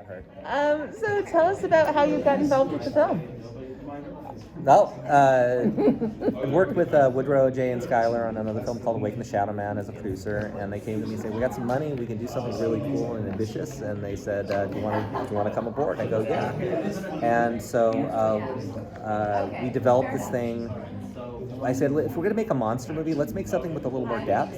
heard. So tell us about how you got involved with the film. Well, I worked with Woodrow, Jay, and Skylar on another film called Awaken the Shadow Man as a producer, and they came to me and said, "We got some money, we can do something really cool and ambitious." And they said, "Do you want to come aboard?" I go, "Yeah." And so we developed this thing. I said, if we're going to make a monster movie, let's make something with a little more depth,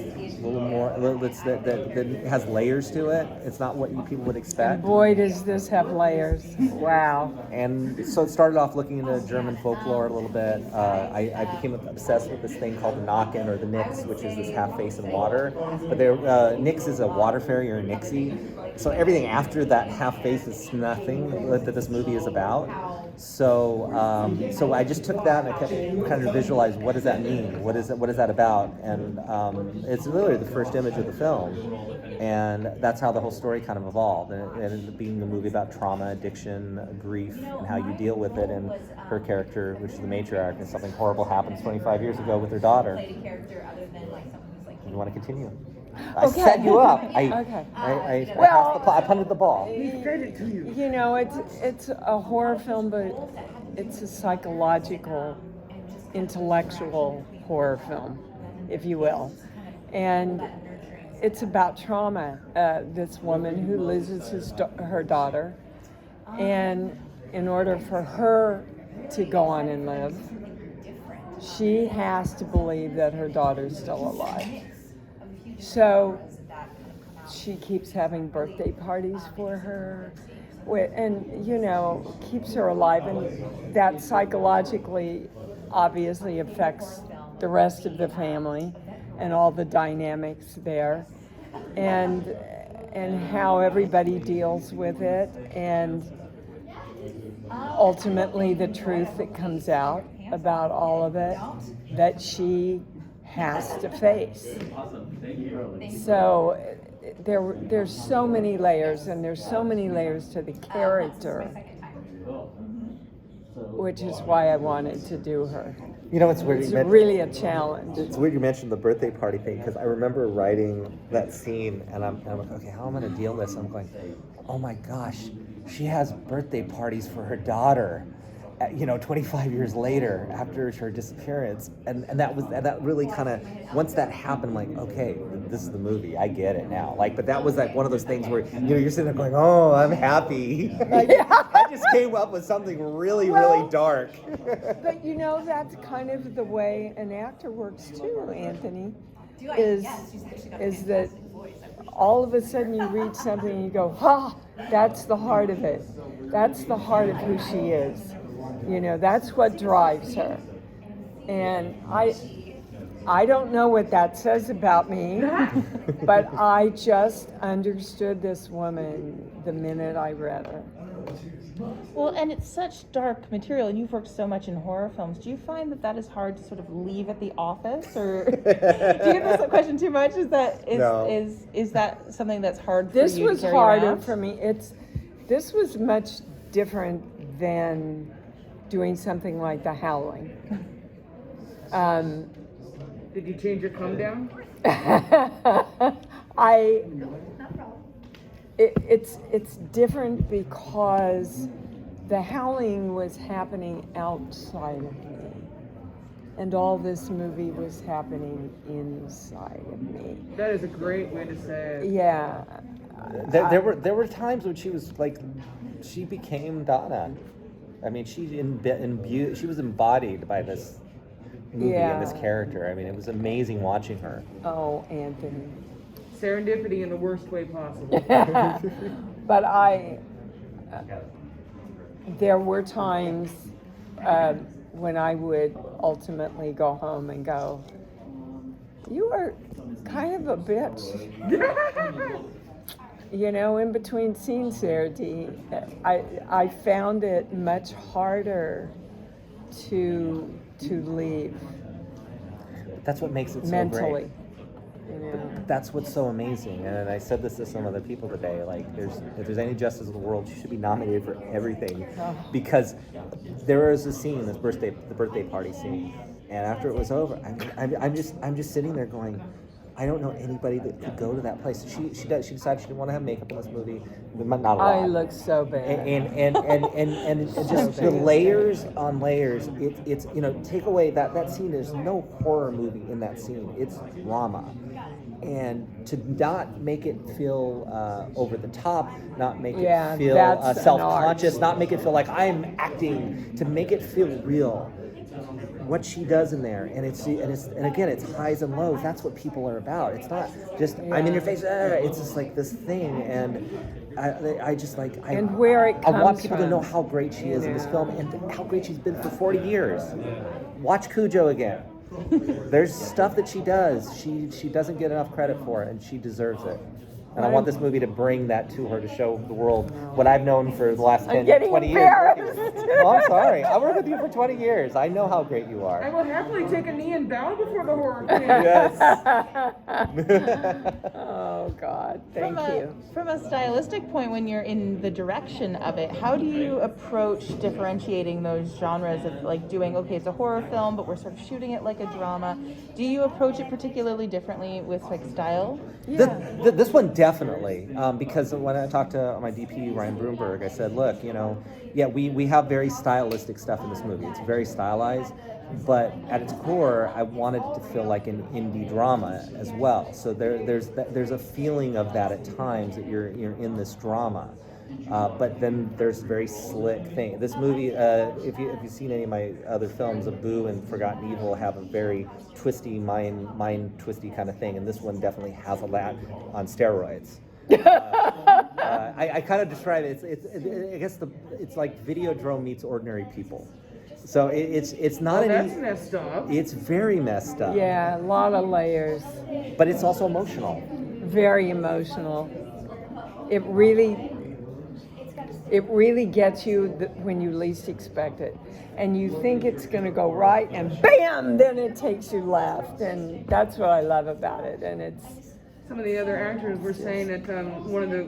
that has layers to it. It's not what people would expect. And boy, does this have layers. Wow. And so it started off looking into German folklore a little bit. I became obsessed with this thing called the Nocken or the Nix, which is this half face in water. But Nix is a water fairy or a Nixie. So everything after that half face is nothing that this movie is about. So I just took that and I kept kind of visualized what does that mean? What is that about? And it's literally the first image of the film, and that's how the whole story kind of evolved. And it ended up being a movie about trauma, addiction, grief, and how you deal with it. And her character, which is the matriarch, and something horrible happens 25 years ago with her daughter. You want to continue? I set you up. I punted the ball. You know, it's a horror film, but it's a psychological, intellectual horror film, if you will. And it's about trauma. This woman who loses her daughter, and in order for her to go on and live, she has to believe that her daughter's still alive. So she keeps having birthday parties for her, and, you know, keeps her alive. And that psychologically obviously affects the rest of the family and all the dynamics there, and how everybody deals with it, and ultimately the truth that comes out about all of it that she has to face. So there's so many layers, and there's so many layers to the character, which is why I wanted to do her. You know, it's weird. It's really a challenge. It's weird you mentioned the birthday party thing, because I remember writing that scene, and I'm like, okay, how am I going to deal with this? I'm going, oh my gosh, she has birthday parties for her daughter, 25 years later after her disappearance, and that really kind of, once that happened, I'm like, okay, this is the movie, I get it now. But that was one of those things where you're sitting there going, oh, I'm happy. I just came up with something really dark. But that's kind of the way an actor works too, Anthony. Is that all of a sudden you read something and you go, that's the heart of it. That's the heart of who she is. That's what drives her. And I don't know what that says about me, but I just understood this woman the minute I read her. Well, and it's such dark material, and you've worked so much in horror films. Do you find that is hard to sort of leave at the office, or do you get this question too much? Is that something that's hard for you to carry around? This was harder for me. This was much different than doing something like The Howling. Did you change your come down? It's different because The Howling was happening outside of me, and all this movie was happening inside of me. That is a great way to say it. Yeah. There were times when she was she became Donna. I mean, she was embodied by this movie and this character. I mean, it was amazing watching her. Oh, Anthony. Serendipity in the worst way possible. But there were times when I would ultimately go home and go, you are kind of a bitch. In between scenes there, Dee, I found it much harder to leave. That's what makes it so mentally. Great. That's what's so amazing. And I said this to some other people today. If there's any justice in the world, she should be nominated for everything, because there was a scene, the birthday party scene, and after it was over, I'm just sitting there going, I don't know anybody that could go to that place. She decided she didn't want to have makeup in this movie. Not a lot. I look so bad. And just the layers on layers. It's take away that scene. There's no horror movie in that scene. It's drama. And to not make it feel over the top, not make it feel self-conscious, not make it feel like I'm acting, to make it feel real. What she does in there, and again, it's highs and lows. That's what people are about. It's not just I'm in your face. It's just like this thing, and I just like and where it comes I want people from. to know how great she is in this film and how great she's been for 40 years. Watch Cujo again. There's stuff that she does. She doesn't get enough credit for it, and she deserves it. And I want this movie to bring that to her, to show the world what I've known for the last 10, 20 years. Oh, I'm sorry. I worked with you for 20 years. I know how great you I are. will happily take a knee and bow before the horror king. Yes. Oh God, thank you. From a stylistic point, when you're in the direction of it, how do you approach differentiating those genres of like doing, okay, it's a horror film, but we're sort of shooting it like a drama. Do you approach it particularly differently with like style? This one definitely, because when I talked to my DP, Ryan Broomberg, I said, look, we have very stylistic stuff in this movie. It's very stylized, but at its core, I wanted it to feel like an indie drama as well. So there's a feeling of that at times, that you're in this drama. But then there's a very slick thing. This movie, if you've seen any of my other films, Boo and Forgotten Evil have a very twisty, mind twisty kind of thing, and this one definitely has a lot on steroids. I kind of describe it. I guess it's like Videodrome meets Ordinary People. So it's not that's messed up. It's very messed up. Yeah, a lot of layers. But it's also emotional. Very emotional. It really gets you when you least expect it. And you think it's going to go right, and bam, then it takes you left. And that's what I love about it. And it's... Some of the other actors were saying that one of the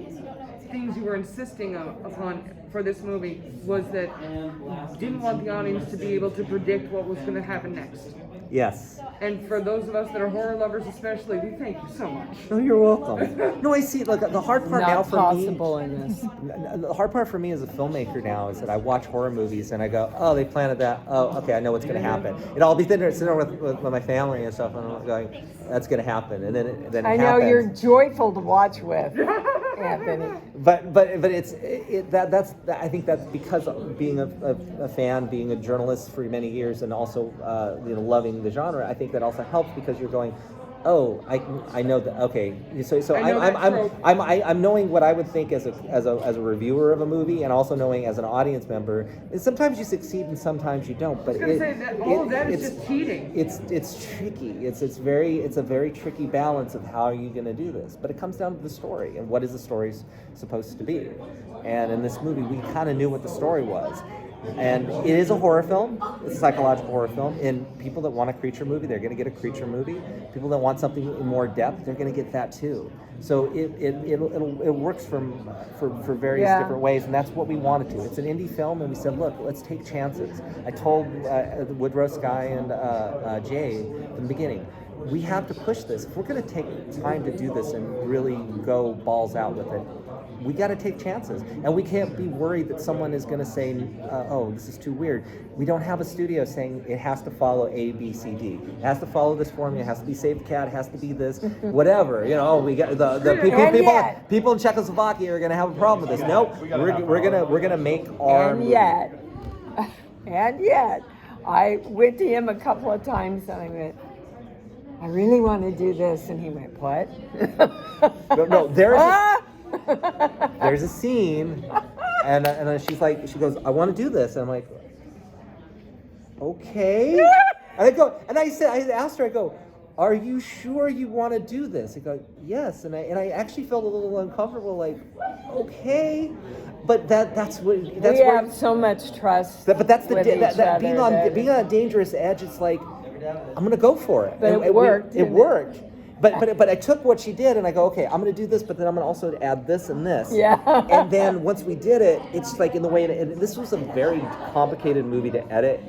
things you were insisting upon for this movie was that you didn't want the audience to be able to predict what was going to happen next. Yes. And for those of us that are horror lovers especially, we thank you so much. No, you're welcome. No, I see. Look, the hard part now for me... Not possible in this. The hard part for me as a filmmaker now is that I watch horror movies and I go, oh, they planted that. Oh, okay, I know what's going to happen. I'll be sitting there with my family and stuff, and I'm going, that's going to happen. And then it happens. I know you're joyful to watch with, Anthony. But that's I think that's because of being a fan, being a journalist for many years, and also loving the genre. I think that also helps because you're going, oh, I know that. Okay, so I'm knowing what I would think as a reviewer of a movie, and also knowing as an audience member. And sometimes you succeed and sometimes you don't. But all of that is just cheating. It's tricky. It's a very tricky balance of how are you going to do this. But it comes down to the story and what is the story supposed to be. And in this movie, we kind of knew what the story was. And it is a horror film. It's a psychological horror film. And people that want a creature movie, they're going to get a creature movie. People that want something in more depth, they're going to get that too. So it works for various different ways, and that's what we wanted to. It's an indie film, and we said, look, let's take chances. I told Woodrow, Sky, and Jay from the beginning, we have to push this. If we're going to take time to do this and really go balls out with it, we got to take chances, and we can't be worried that someone is going to say, oh, this is too weird. We don't have a studio saying it has to follow A, B, C, D. It has to follow this formula. It has to be Save the Cat. It has to be this, whatever. We got the people in Czechoslovakia are going to have a problem with this. Nope, we're gonna make our movie. And yet, I went to him a couple of times, and I went, I really want to do this, and he went, what? No, there's a scene, and then she goes, I want to do this, and I'm like, okay. And I asked her, I go, are you sure you want to do this? I go, yes, and I actually felt a little uncomfortable, like, okay, but that's what we have so much trust. But that's being on a dangerous edge. It's like, I'm gonna go for it. But it worked. It worked. but I took what she did and I go, okay, I'm going to do this, but then I'm going to also add this and this. Yeah. And then once we did it, it's like in the way, and this was a very complicated movie to edit.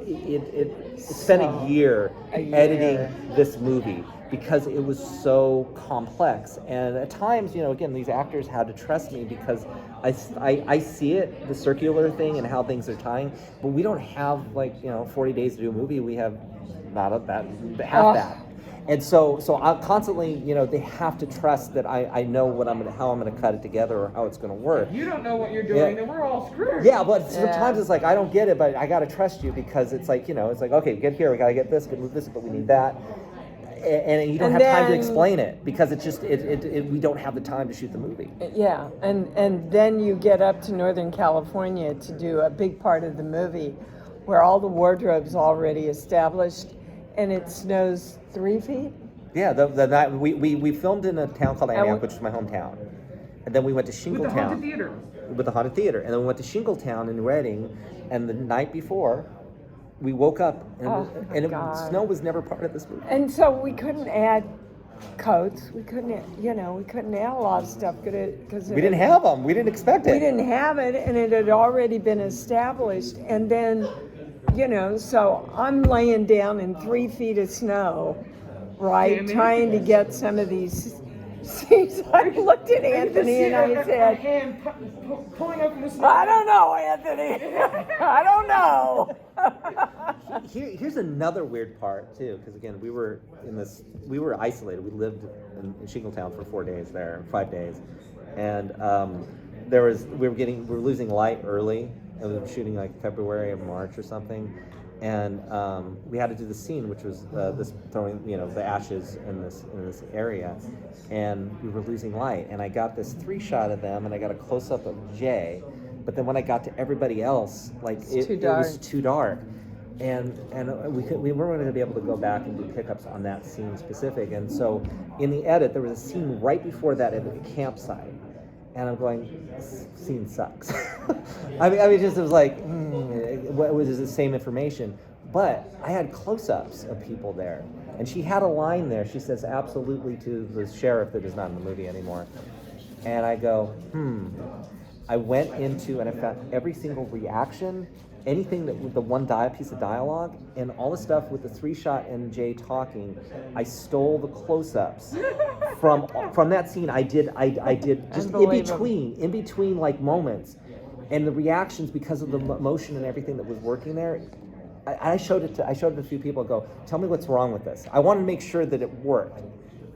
It spent a year editing this movie because it was so complex. And at times, again, these actors had to trust me because I see it, the circular thing and how things are tying, but we don't have 40 days to do a movie. We have not half that. And so I constantly, they have to trust that I know how I'm going to cut it together or how it's going to work. If you don't know what you're doing, then we're all screwed. Yeah, but sometimes it's like, I don't get it, but I got to trust you because it's like, it's like, okay, get here, we got to get this, move this, but we need that. And you don't have time to explain it because it's just, we don't have the time to shoot the movie. Yeah, and then you get up to Northern California to do a big part of the movie where all the wardrobe's already established and it snows 3 feet. Yeah, the night we filmed in a town called Antioch, which is my hometown, and then we went to Shingletown with the haunted theater. With the haunted theater, and then we went to Shingletown in Reading, and the night before, we woke up and snow was never part of this movie. And so we couldn't add coats. We couldn't add a lot of stuff because we didn't have them. We didn't expect it. We didn't have it, and it had already been established. And then, so I'm laying down in 3 feet of snow, right, trying to get some of these scenes. I looked at Anthony and I said, hand pulling up from the snow. I don't know, Anthony. I don't know. Here's another weird part too, because again, we were isolated. We lived in Shingletown for 5 days, and we were losing light early, and we were shooting like February or March or something, and we had to do the scene, which was this throwing the ashes in this area, and we were losing light, and I got this 3-shot of them, and I got a close up of Jay, but then when I got to everybody else, it was too dark. And we weren't going to be able to go back and do pickups on that scene specific. And so in the edit, there was a scene right before that at the campsite. And I'm going, this scene sucks. I mean, it was like, it was the same information. But I had close-ups of people there. And she had a line there. She says, absolutely, to the sheriff that is not in the movie anymore. And I go, I went into, and I found every single reaction, anything that with the one piece of dialogue, and all the stuff with the 3-shot and Jay talking, I stole the close-ups from that scene. I did just in between like moments, and the reactions because of the emotion and everything that was working there. I showed it to a few people. And go, tell me what's wrong with this. I want to make sure that it worked.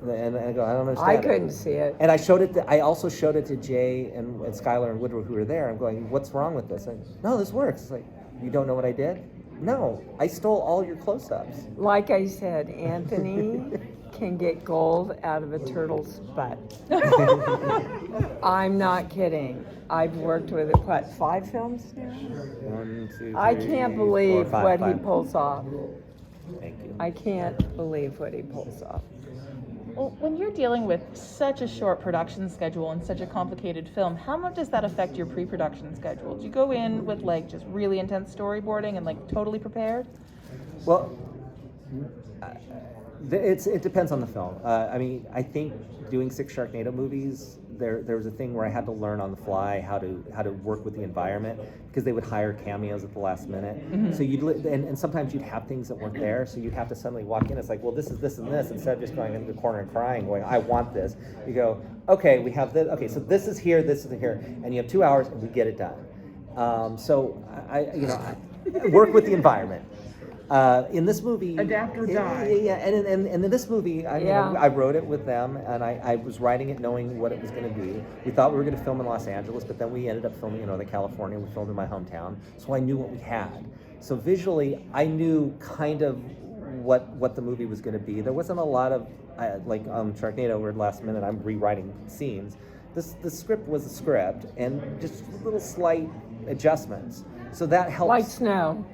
And I go, I don't understand. I couldn't see it. And I also showed it to Jay and Skylar and Woodrow, who were there. I'm going, what's wrong with this? No, this works. It's like, you don't know what I did? No, I stole all your close-ups. Like I said, Anthony can get gold out of a turtle's butt. I'm not kidding. I've worked with 5 films now? 1, 2, 3, I can't believe 4, 5, what he pulls off. Thank you. I can't believe what he pulls off. Well, when you're dealing with such a short production schedule and such a complicated film, how much does that affect your pre-production schedule? Do you go in with just really intense storyboarding and totally prepared? Well, it depends on the film. I mean, I think doing 6 Sharknado movies, there was a thing where I had to learn on the fly how to work with the environment, because they would hire cameos at the last minute. Mm-hmm. So and sometimes you'd have things that weren't there, so you'd have to suddenly walk in. It's like, well, this is this and this, instead of just going into the corner and crying, going, I want this. You go, okay, we have this. Okay, so this is here, and you have 2 hours, and we get it done. So I work with the environment. In this movie, adapt or die. Yeah, and in this movie, I wrote it with them, and I was writing it knowing what it was going to be. We thought we were going to film in Los Angeles, but then we ended up filming in Northern California. We filmed in my hometown, so I knew what we had. So visually, I knew kind of what the movie was going to be. There wasn't a lot of Sharknado, where last minute I'm rewriting scenes. The script was a script, and just little slight adjustments. So that helps. Like snow.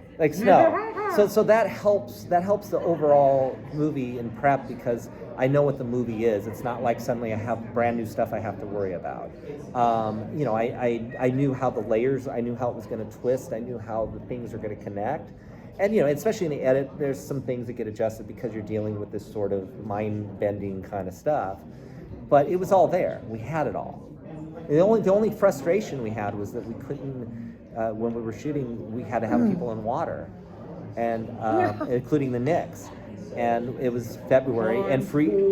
So that helps the overall movie in prep, because I know what the movie is. It's not like suddenly I have brand new stuff I have to worry about. I knew how the layers, I knew how it was going to twist, I knew how the things are going to connect. And especially in the edit, there's some things that get adjusted because you're dealing with this sort of mind-bending kind of stuff. But it was all there. We had it all. The only frustration we had was that we couldn't, when we were shooting, we had to have people in water, and including the Knicks. And it was February, and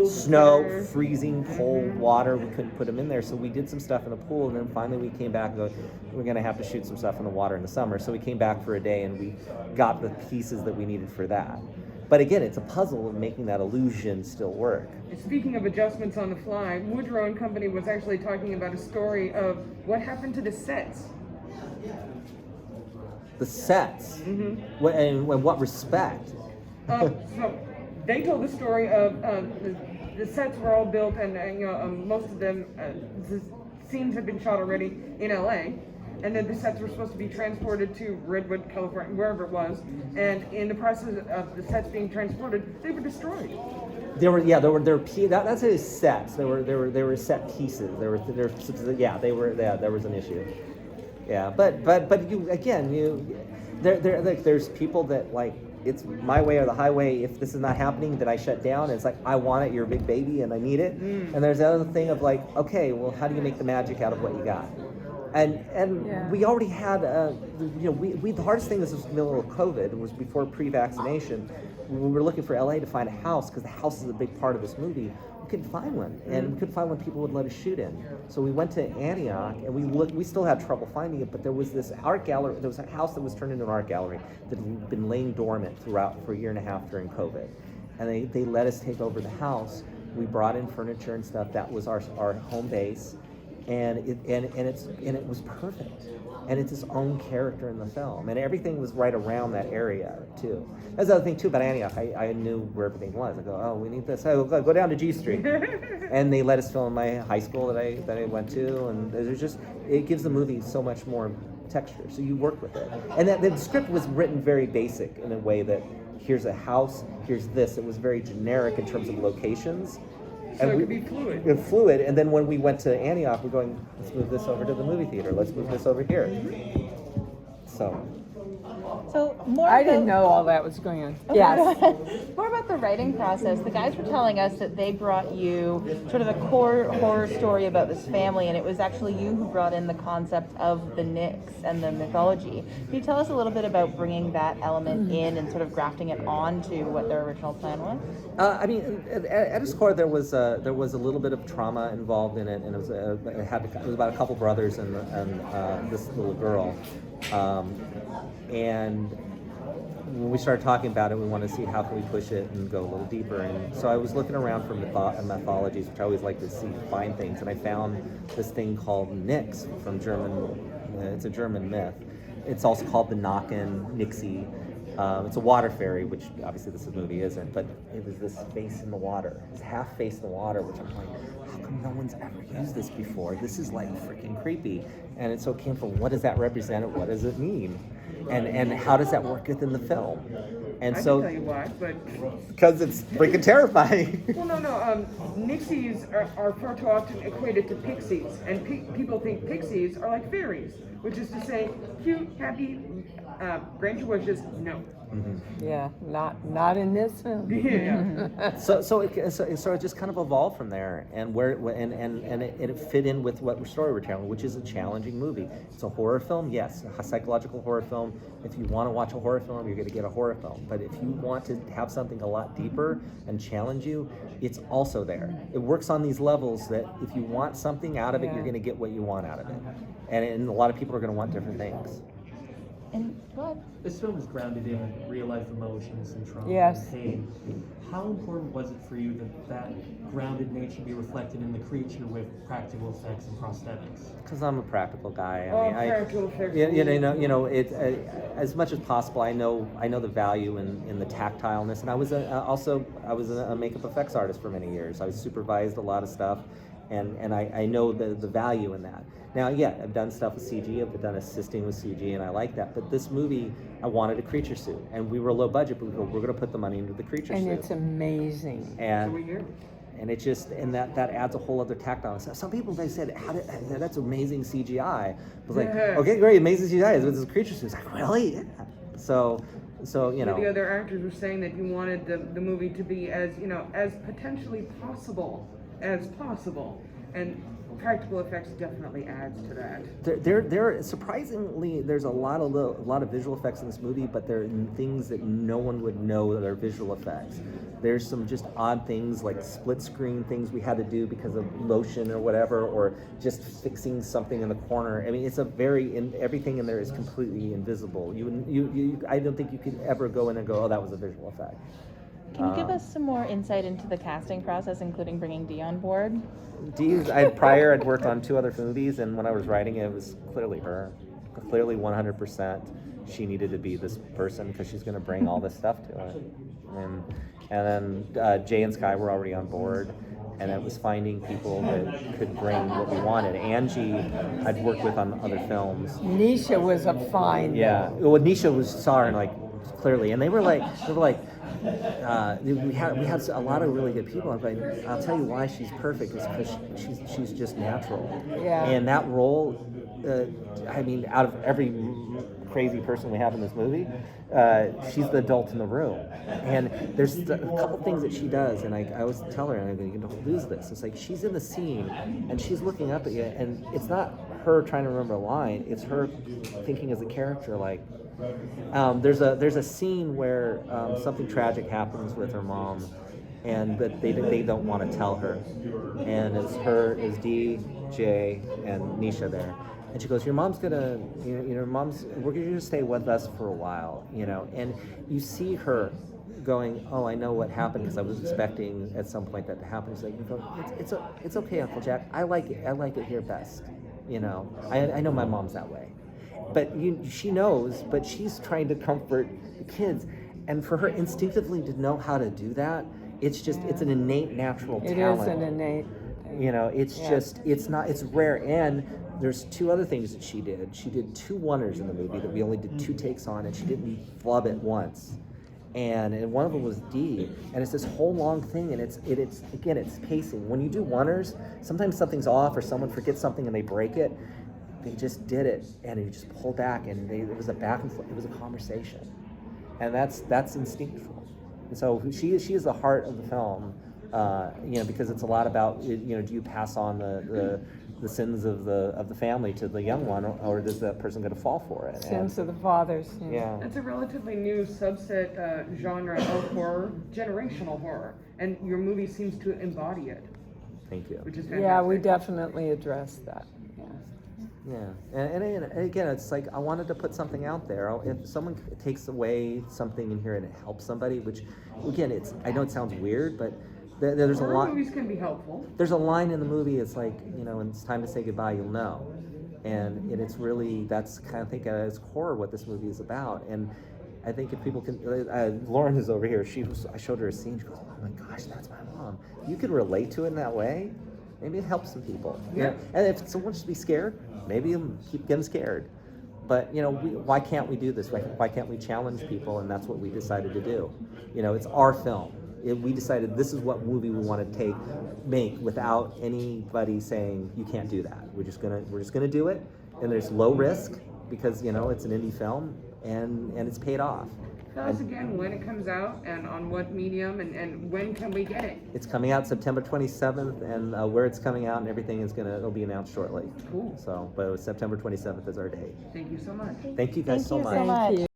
snow, freezing, cold water. We couldn't put them in there, so we did some stuff in the pool, and then finally we came back and go, we're going to have to shoot some stuff in the water in the summer. So we came back for a day, and we got the pieces that we needed for that. But again, it's a puzzle of making that illusion still work. Speaking of adjustments on the fly, Woodrow and Company was actually talking about a story of what happened to the sets. The sets? Mm-hmm. And what respect? So they told the story of the sets were all built, and most of them, the scenes had been shot already in LA, and then the sets were supposed to be transported to Redwood, California, wherever it was, and in the process of the sets being transported, they were destroyed. There were that's a sets. There were set pieces. There was an issue. Yeah, but there's people that like, it's my way or the highway. If this is not happening, then I shut down. It's like, I want it, you're a big baby, and I need it. And there's the other thing of like, okay, well, how do you make the magic out of what you got? And we already had, the hardest thing was in the middle of COVID, was before pre-vaccination. We were looking for LA to find a house, because the house is a big part of this movie. We couldn't find one, and we couldn't find one people would let us shoot in. So we went to Antioch, and we still had trouble finding it, but there was this art gallery, there was a house that was turned into an art gallery that had been laying dormant throughout for a year and a half during COVID. And they let us take over the house. We brought in furniture and stuff. That was our home base, and it was perfect. And it's its own character in the film, and everything was right around that area too. That's the other thing too about Antioch. I knew where everything was. I go, oh, we need this. Oh, go down to G Street, and they let us film my high school that I went to, and it gives the movie so much more texture. So you work with it, and that the script was written very basic in a way that here's a house, here's this. It was very generic in terms of locations. So it could be fluid. Fluid, and then when we went to Antioch, we're going, let's move this over to the movie theater. Let's move this over here. So more. I didn't know all that was going on. Okay, yes. More about the writing process. The guys were telling us that they brought you sort of a core horror story about this family, and it was actually you who brought in the concept of the Knicks and the mythology. Can you tell us a little bit about bringing that element in and sort of grafting it onto what their original plan was? At its core, there was a little bit of trauma involved in it, and it was about a couple brothers and this little girl. And when we started talking about it, we wanted to see how can we push it and go a little deeper. And so I was looking around for mythologies, which I always like to find things. And I found this thing called Nix from German. It's a German myth. It's also called the Naken, Nixie. It's a water fairy, which obviously this movie isn't, but it was this face in the water, this half face in the water, which I'm like, how come no one's ever used this before? This is like freaking creepy. And so it came from, what does that represent? What does it mean? And how does that work within the film? And I so, can tell you why, but because it's freaking terrifying. Well, no. Nixies are far too often equated to pixies, and people think pixies are like fairies, which is to say, cute, happy, grant your wishes. No. Mm-hmm. Yeah, not in this film. Yeah. So it just kind of evolved from there, and it fit in with what story we're telling, which is a challenging movie. It's a horror film, yes, a psychological horror film. If you want to watch a horror film, you're going to get a horror film. But if you want to have something a lot deeper and challenge you, it's also there. It works on these levels that if you want something out of it, you're going to get what you want out of it. And a lot of people are going to want different things. And go ahead. This film is grounded in real life emotions and trauma Yes. and pain. How important was it for you that grounded nature be reflected in the creature with practical effects and prosthetics? Because I'm a practical guy. Practical effects. As much as possible, I know the value in the tactileness. And I was a makeup effects artist for many years. I supervised a lot of stuff, and I know the value in that. Now, yeah, I've done stuff with CG, I've done assisting with CG, and I like that. But this movie, I wanted a creature suit, and we were low budget, but we're going to put the money into the creature suit. And it's amazing. And it just, and that adds a whole other tactile. Some people, they said, that's amazing CGI. I was like, okay, great, amazing CGI. It's a creature suit. It's like, really? Yeah. So So, you know. The other actors were saying that you wanted the movie to be as, as potentially possible as possible. And practical effects definitely adds to that. There surprisingly, there's a lot of visual effects in this movie, but there are things that no one would know that are visual effects. There's some just odd things like split screen things we had to do because of motion or whatever, or just fixing something in the corner. I mean, it's everything in there is completely invisible. I don't think you could ever go in and go, oh, that was a visual effect. Can you give us some more insight into the casting process, including bringing Dee on board? Dee, I'd worked on 2 other movies, and when I was writing it, it was clearly her. Clearly 100% she needed to be this person because she's going to bring all this stuff to it. And then Jay and Sky were already on board, and it was finding people that could bring what we wanted. Angie, I'd worked with on other films. Nisha was a find. Yeah, well, Nisha saw her like clearly, and they were like. We had a lot of really good people. I'm like, I'll tell you why she's perfect is because she's just natural. Yeah. And that role, I mean, out of every crazy person we have in this movie, she's the adult in the room. And there's a couple things that she does, and I always tell her, and I go, you don't lose this. It's like she's in the scene, and she's looking up at you, and it's not her trying to remember a line. It's her thinking as a character, like. There's a scene where something tragic happens with her mom, but they don't want to tell her, and it's Dee, Jay, and Nisha there, and she goes, your mom's gonna, we're gonna stay with us for a while, and you see her going, oh, I know what happened because I was expecting at some point that to happen. She's like, it's okay, Uncle Jack. I like it here best. I know my mom's that way. But she knows, but she's trying to comfort the kids. And for her instinctively to know how to do that, it's an innate natural talent. It is an innate thing. It's rare. And there's 2 other things that she did. She did 2 one-ers in the movie that we only did 2 takes on, and she didn't flub it once. And one of them was Dee, and it's this whole long thing, and it's pacing. When you do one-ers, sometimes something's off or someone forgets something and they break it. They just did it, and you just pull back, and it was a back and forth. It was a conversation, and that's instinctful. And so she is the heart of the film, because it's a lot about do you pass on the sins of the family to the young one, or is that person going to fall for it? Sins of the fathers. Yeah. It's a relatively new subset genre of horror, generational horror, and your movie seems to embody it. Thank you. Which is fantastic. Yeah, we definitely addressed that. Yeah, and again, it's like I wanted to put something out there. If someone takes away something in here and it helps somebody, which, again, I know it sounds weird, but there's a lot. Movies can be helpful. There's a line in the movie. It's like, when it's time to say goodbye, you'll know, and it's really that's kind of think at its core what this movie is about. And I think if people can, Lauren is over here. I showed her a scene. She goes, "Oh my gosh, that's my mom." You can relate to it in that way. Maybe it helps some people. Yeah. And if someone should be scared, maybe keep getting scared. But why can't we do this? Why can't we challenge people? And that's what we decided to do. It's our film. We decided this is what movie we want to make without anybody saying you can't do that. We're just gonna do it, and there's low risk because it's an indie film, and it's paid off. Tell us again when it comes out and on what medium and when can we get it? It's coming out September 27th, and where it's coming out and everything it'll be announced shortly. Cool. So, but September 27th is our date. Thank you so much. Thank you guys so much. Thank you.